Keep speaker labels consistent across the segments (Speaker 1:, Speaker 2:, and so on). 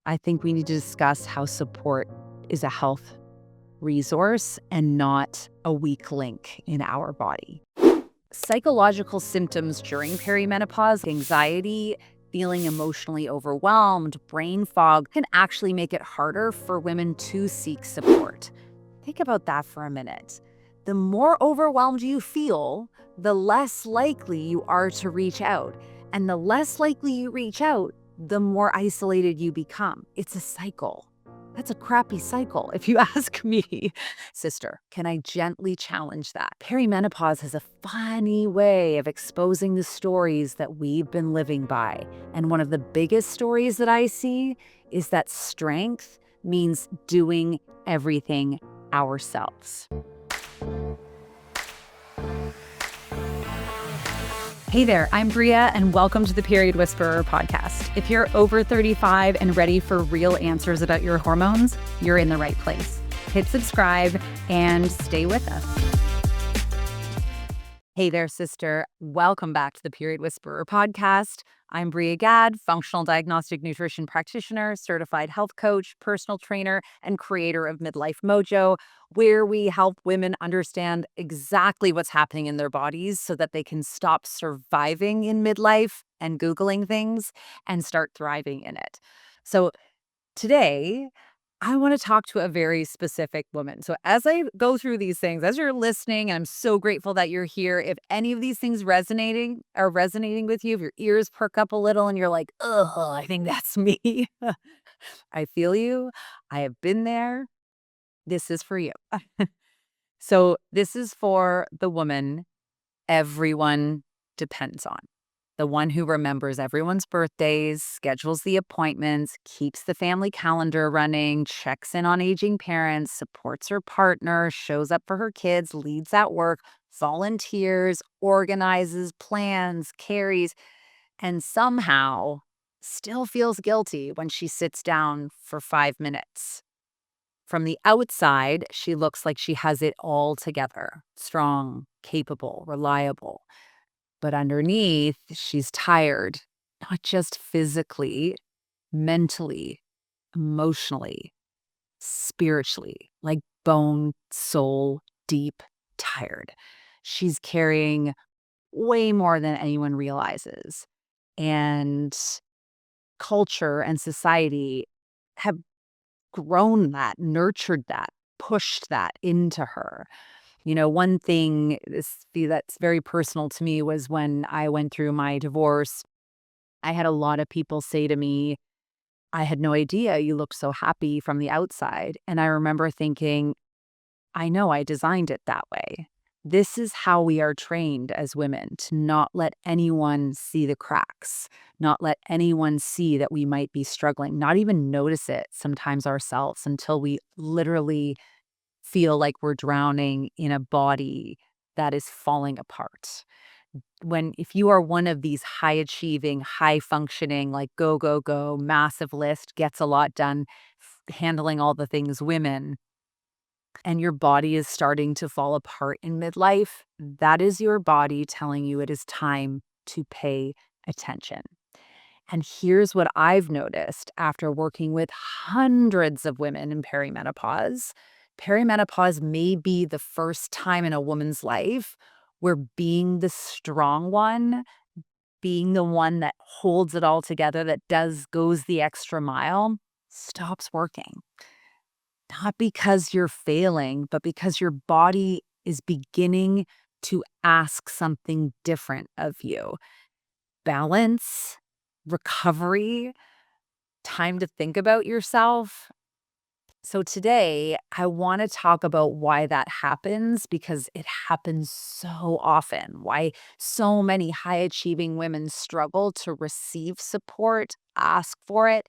Speaker 1: I think we need to discuss how support is a health resource and not a weak link in our body. Psychological symptoms during perimenopause, anxiety, feeling emotionally overwhelmed, brain fog can actually make it harder for women to seek support. Think about that for a minute. The more overwhelmed you feel, the less likely you are to reach out. And the less likely you reach out, the more isolated you become. It's a cycle. That's a crappy cycle, if you ask me. Sister, can I gently challenge that? Perimenopause has a funny way of exposing the stories that we've been living by. And one of the biggest stories that I see is that strength means doing everything ourselves. Hey there, I'm Bria, and welcome to the Period Whisperer podcast. If you're over 35 and ready for real answers about your hormones, you're in the right place. Hit subscribe and stay with us. Hey there, sister. Welcome back to the Period Whisperer podcast. I'm Bria Gadd, functional diagnostic nutrition practitioner, certified health coach, personal trainer, and creator of Midlife Mojo, where we help women understand exactly what's happening in their bodies so that they can stop surviving in midlife and Googling things and start thriving in it. So today, I want to talk to a very specific woman. So as I go through these things, as you're listening, and I'm so grateful that you're here. If any of these things are resonating with you, if your ears perk up a little and you're like, oh, I think that's me. I feel you. I have been there. This is for you. So this is for the woman everyone depends on. The one who remembers everyone's birthdays, schedules the appointments, keeps the family calendar running, checks in on aging parents, supports her partner, shows up for her kids, leads at work, volunteers, organizes, plans, carries, and somehow still feels guilty when she sits down for 5 minutes. From the outside, she looks like she has it all together: strong, capable, reliable. But underneath, she's tired, not just physically, mentally, emotionally, spiritually, like bone, soul, deep, tired. She's carrying way more than anyone realizes. And culture and society have grown that, nurtured that, pushed that into her. You know, one thing that's very personal to me was when I went through my divorce, I had a lot of people say to me, I had no idea you looked so happy from the outside. And I remember thinking, I know I designed it that way. This is how we are trained as women, to not let anyone see the cracks, not let anyone see that we might be struggling, not even notice it sometimes ourselves until we literally feel like we're drowning in a body that is falling apart. If you are one of these high achieving, high functioning, like go, go, go, massive list, gets a lot done, handling all the things women, and your body is starting to fall apart in midlife, that is your body telling you it is time to pay attention. And here's what I've noticed after working with hundreds of women in perimenopause. Perimenopause may be the first time in a woman's life where being the strong one, being the one that holds it all together, that goes the extra mile, stops working. Not because you're failing, but because your body is beginning to ask something different of you. Balance, recovery, time to think about yourself. So today, I want to talk about why that happens, because it happens so often. Why so many high achieving women struggle to receive support, ask for it,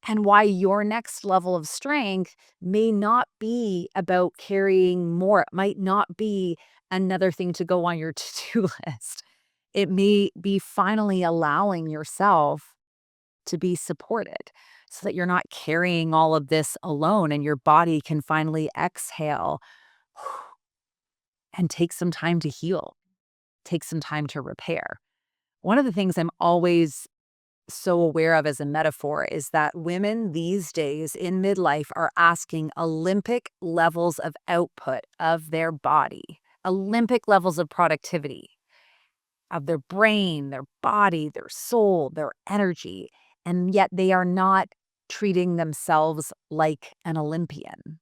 Speaker 1: and why your next level of strength may not be about carrying more. It might not be another thing to go on your to-do list. It may be finally allowing yourself to be supported so that you're not carrying all of this alone, and your body can finally exhale and take some time to heal, take some time to repair. One of the things I'm always so aware of as a metaphor is that women these days in midlife are asking Olympic levels of output of their body, Olympic levels of productivity of their brain, their body, their soul, their energy. And yet they are not treating themselves like an Olympian.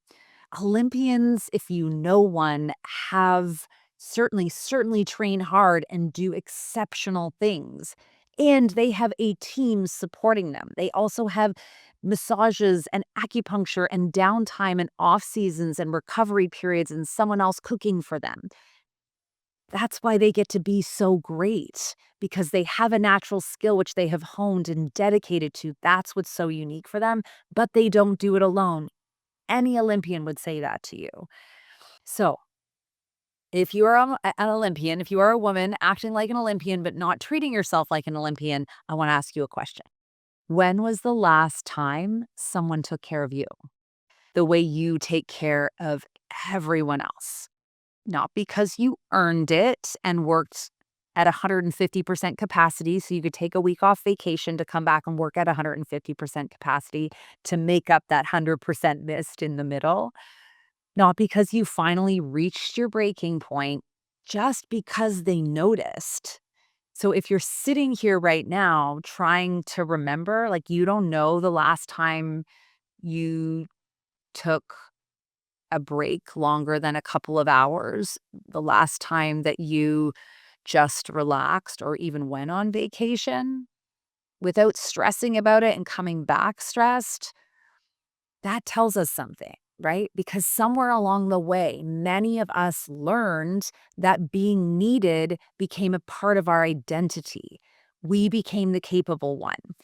Speaker 1: Olympians, if you know one, have certainly train hard and do exceptional things. And they have a team supporting them. They also have massages and acupuncture and downtime and off seasons and recovery periods and someone else cooking for them. That's why they get to be so great because they have a natural skill which they have honed and dedicated to. That's what's so unique for them, but they don't do it alone. Any Olympian would say that to you. So, if you are an Olympian, if you are a woman acting like an Olympian but not treating yourself like an Olympian, I want to ask you a question. When was the last time someone took care of you the way you take care of everyone else? Not because you earned it and worked at 150% capacity so you could take a week off vacation to come back and work at 150% capacity to make up that 100% missed in the middle. Not because you finally reached your breaking point, just because they noticed. So if you're sitting here right now trying to remember, like you don't know the last time you took a break longer than a couple of hours, the last time that you just relaxed or even went on vacation without stressing about it and coming back stressed, that tells us something, right? Because somewhere along the way, many of us learned that being needed became a part of our identity. We became the capable one,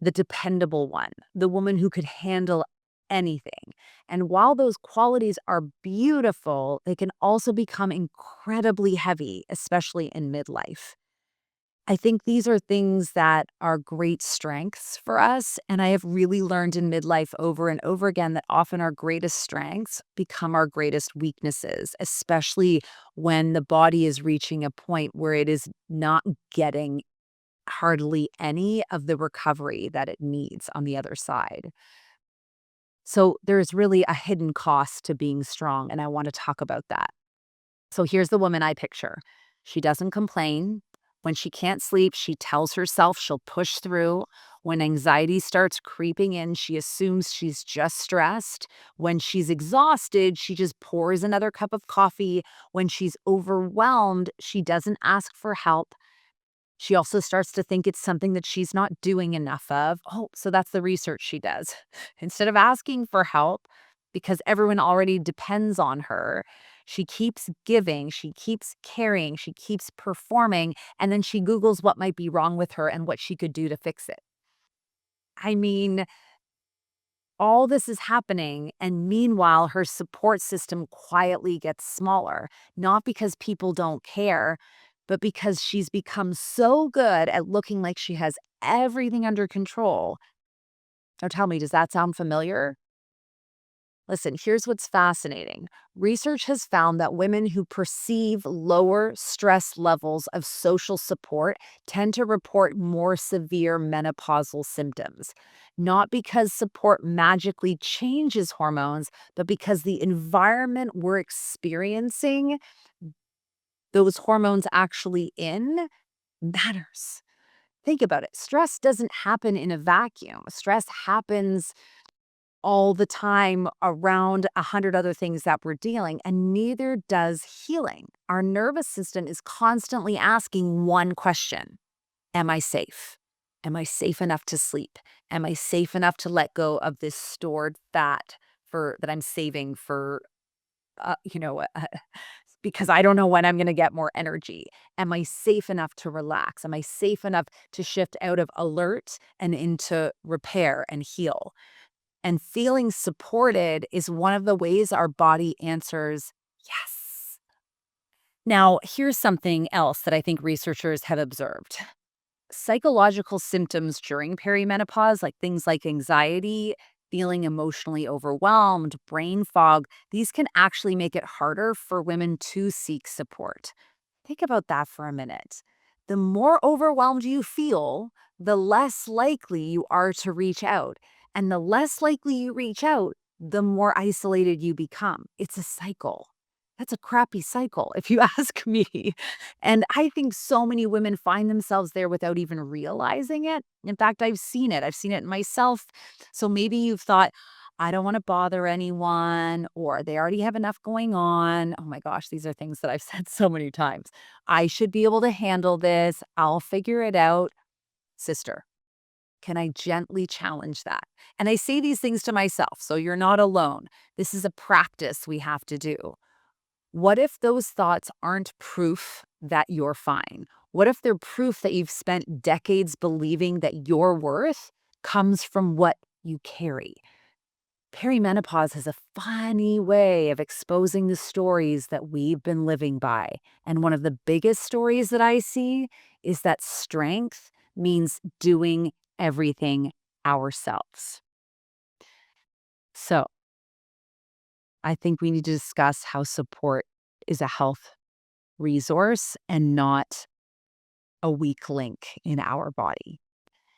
Speaker 1: the dependable one, the woman who could handle anything. And while those qualities are beautiful, they can also become incredibly heavy, especially in midlife. I think these are things that are great strengths for us. And I have really learned in midlife over and over again that often our greatest strengths become our greatest weaknesses, especially when the body is reaching a point where it is not getting hardly any of the recovery that it needs on the other side. So there's really a hidden cost to being strong. And I want to talk about that. So here's the woman I picture. She doesn't complain. When she can't sleep, she tells herself she'll push through. When anxiety starts creeping in, she assumes she's just stressed. When she's exhausted, she just pours another cup of coffee. When she's overwhelmed, she doesn't ask for help. She also starts to think it's something that she's not doing enough of. Oh, so that's the research she does. Instead of asking for help, because everyone already depends on her, she keeps giving, she keeps caring, she keeps performing, and then she Googles what might be wrong with her and what she could do to fix it. I mean, all this is happening, and meanwhile, her support system quietly gets smaller, not because people don't care, but because she's become so good at looking like she has everything under control. Now, tell me, does that sound familiar? Listen, here's what's fascinating. Research has found that women who perceive lower stress levels of social support tend to report more severe menopausal symptoms. Not because support magically changes hormones, but because the environment we're experiencing those hormones actually in matters. Think about it. Stress doesn't happen in a vacuum. Stress happens all the time around 100 other things that we're dealing, and neither does healing. Our nervous system is constantly asking one question: am I safe? Am I safe enough to sleep? Am I safe enough to let go of this stored fat for that I'm saving for uh, you know, uh, because I don't know when I'm going to get more energy. Am I safe enough to relax? Am I safe enough to shift out of alert and into repair and heal? And feeling supported is one of the ways our body answers yes. Now, here's something else that I think researchers have observed. Psychological symptoms during perimenopause, like things like anxiety, feeling emotionally overwhelmed, brain fog, these can actually make it harder for women to seek support. Think about that for a minute. The more overwhelmed you feel, the less likely you are to reach out. And the less likely you reach out, the more isolated you become. It's a cycle. That's a crappy cycle, if you ask me. And I think so many women find themselves there without even realizing it. In fact, I've seen it. I've seen it in myself. So maybe you've thought, I don't want to bother anyone, or they already have enough going on. Oh my gosh, these are things that I've said so many times. I should be able to handle this. I'll figure it out. Sister, can I gently challenge that? And I say these things to myself, so you're not alone. This is a practice we have to do. What if those thoughts aren't proof that you're fine? What if they're proof that you've spent decades believing that your worth comes from what you carry? Perimenopause has a funny way of exposing the stories that we've been living by. And one of the biggest stories that I see is that strength means doing everything ourselves. So I think we need to discuss how support is a health resource and not a weak link in our body.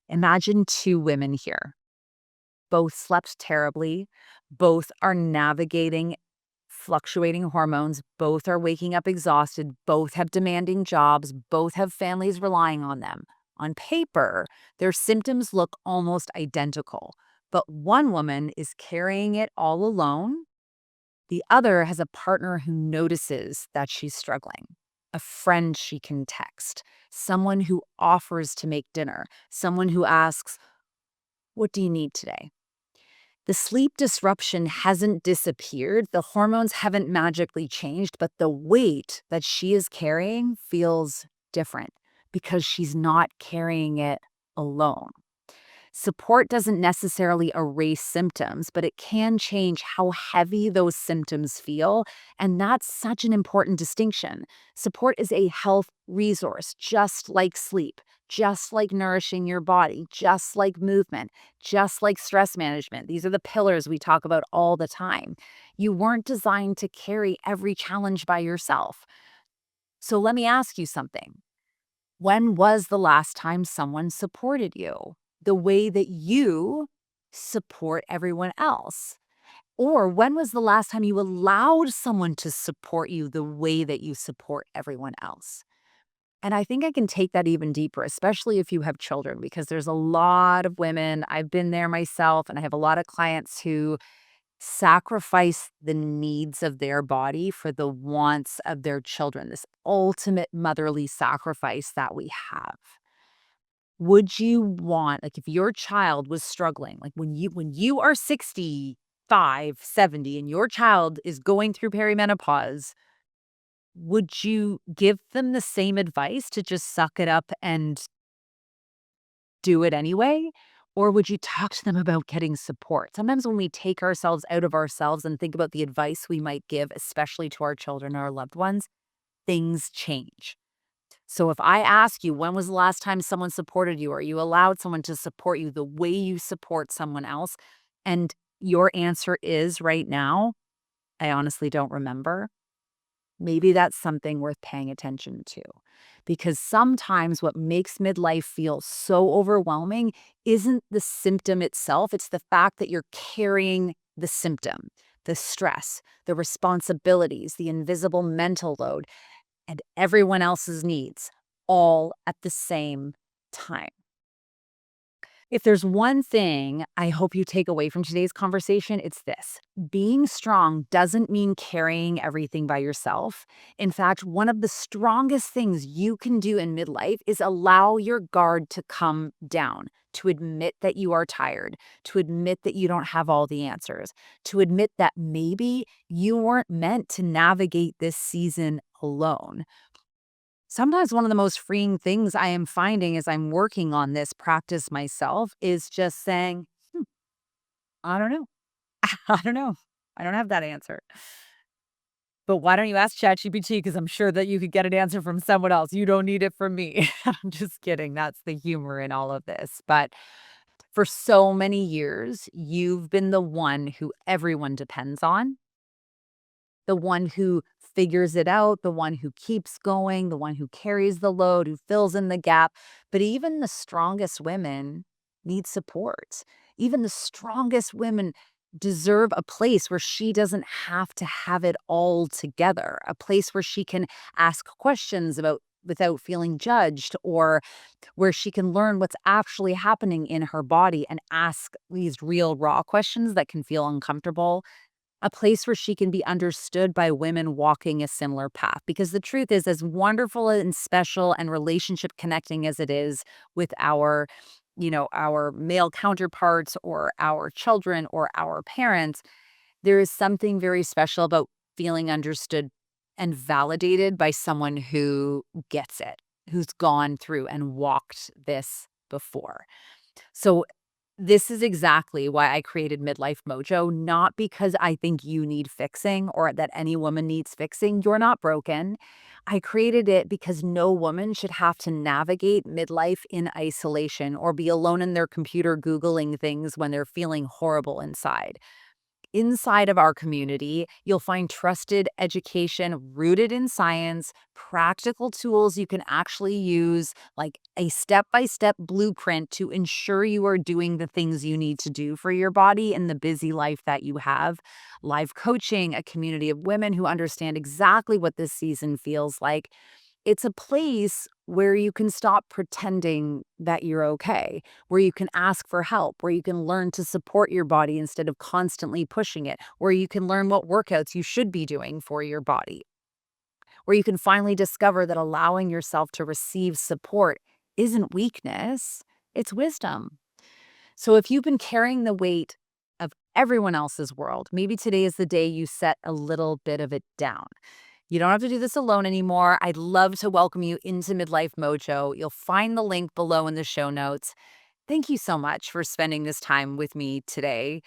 Speaker 1: Imagine two women here. Both slept terribly. Both are navigating fluctuating hormones. Both are waking up exhausted. Both have demanding jobs. Both have families relying on them. On paper, their symptoms look almost identical. But one woman is carrying it all alone. The other has a partner who notices that she's struggling, a friend she can text, someone who offers to make dinner, someone who asks, "What do you need today?" The sleep disruption hasn't disappeared. The hormones haven't magically changed, but the weight that she is carrying feels different because she's not carrying it alone. Support doesn't necessarily erase symptoms, but it can change how heavy those symptoms feel. And that's such an important distinction. Support is a health resource, just like sleep, just like nourishing your body, just like movement, just like stress management. These are the pillars we talk about all the time. You weren't designed to carry every challenge by yourself. So let me ask you something. When was the last time someone supported you the way that you support everyone else? Or when was the last time you allowed someone to support you the way that you support everyone else? And I think I can take that even deeper, especially if you have children, because there's a lot of women, I've been there myself, and I have a lot of clients who sacrifice the needs of their body for the wants of their children, this ultimate motherly sacrifice that we have. Would you want, like, if your child was struggling, like when you are 65, 70, and your child is going through perimenopause, would you give them the same advice to just suck it up and do it anyway? Or would you talk to them about getting support? Sometimes when we take ourselves out of ourselves and think about the advice we might give, especially to our children or our loved ones, things change. So if I ask you, when was the last time someone supported you, or you allowed someone to support you the way you support someone else, and your answer is right now, I honestly don't remember, maybe that's something worth paying attention to. Because sometimes what makes midlife feel so overwhelming isn't the symptom itself, it's the fact that you're carrying the symptom, the stress, the responsibilities, the invisible mental load, and everyone else's needs all at the same time. If there's one thing I hope you take away from today's conversation, it's this. Being strong doesn't mean carrying everything by yourself. In fact, one of the strongest things you can do in midlife is allow your guard to come down, to admit that you are tired, to admit that you don't have all the answers, to admit that maybe you weren't meant to navigate this season alone. Sometimes one of the most freeing things I am finding as I'm working on this practice myself is just saying, I don't know. I don't know. I don't have that answer. But why don't you ask ChatGPT? Because I'm sure that you could get an answer from someone else. You don't need it from me. I'm just kidding. That's the humor in all of this. But for so many years, you've been the one who everyone depends on, the one who figures it out, the one who keeps going, the one who carries the load, who fills in the gap. But even the strongest women need support. Even the strongest women deserve a place where she doesn't have to have it all together, a place where she can ask questions about without feeling judged, or where she can learn what's actually happening in her body and ask these real raw questions that can feel uncomfortable, a place where she can be understood by women walking a similar path. Because the truth is, as wonderful and special and relationship connecting as it is with our male counterparts or our children or our parents, there is something very special about feeling understood and validated by someone who gets it, who's gone through and walked this before. So this is exactly why I created Midlife Mojo, not because I think you need fixing or that any woman needs fixing. You're not broken. I created it because no woman should have to navigate midlife in isolation or be alone in their computer Googling things when they're feeling horrible inside. Inside of our community, you'll find trusted education rooted in science, practical tools you can actually use, like a step by step blueprint to ensure you are doing the things you need to do for your body in the busy life that you have, live coaching, a community of women who understand exactly what this season feels like. It's a place where you can stop pretending that you're okay, where you can ask for help, where you can learn to support your body instead of constantly pushing it, where you can learn what workouts you should be doing for your body, where you can finally discover that allowing yourself to receive support isn't weakness, it's wisdom. So if you've been carrying the weight of everyone else's world, maybe today is the day you set a little bit of it down. You don't have to do this alone anymore. I'd love to welcome you into Midlife Mojo. You'll find the link below in the show notes. Thank you so much for spending this time with me today.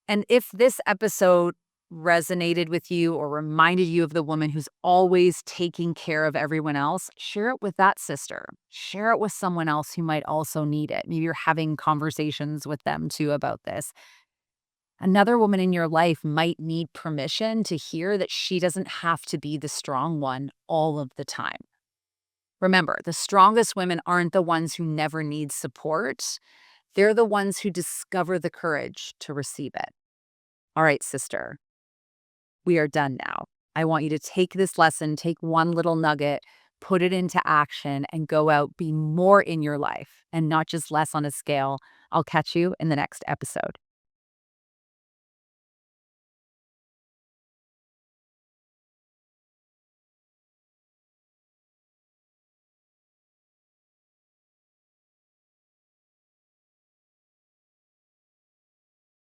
Speaker 1: And if this episode resonated with you or reminded you of the woman who's always taking care of everyone else, share it with that sister. Share it with someone else who might also need it. Maybe you're having conversations with them too about this. Another woman in your life might need permission to hear that she doesn't have to be the strong one all of the time. Remember, the strongest women aren't the ones who never need support. They're the ones who discover the courage to receive it. All right, sister, we are done now. I want you to take this lesson, take one little nugget, put it into action, and go out, be more in your life and not just less on a scale. I'll catch you in the next episode.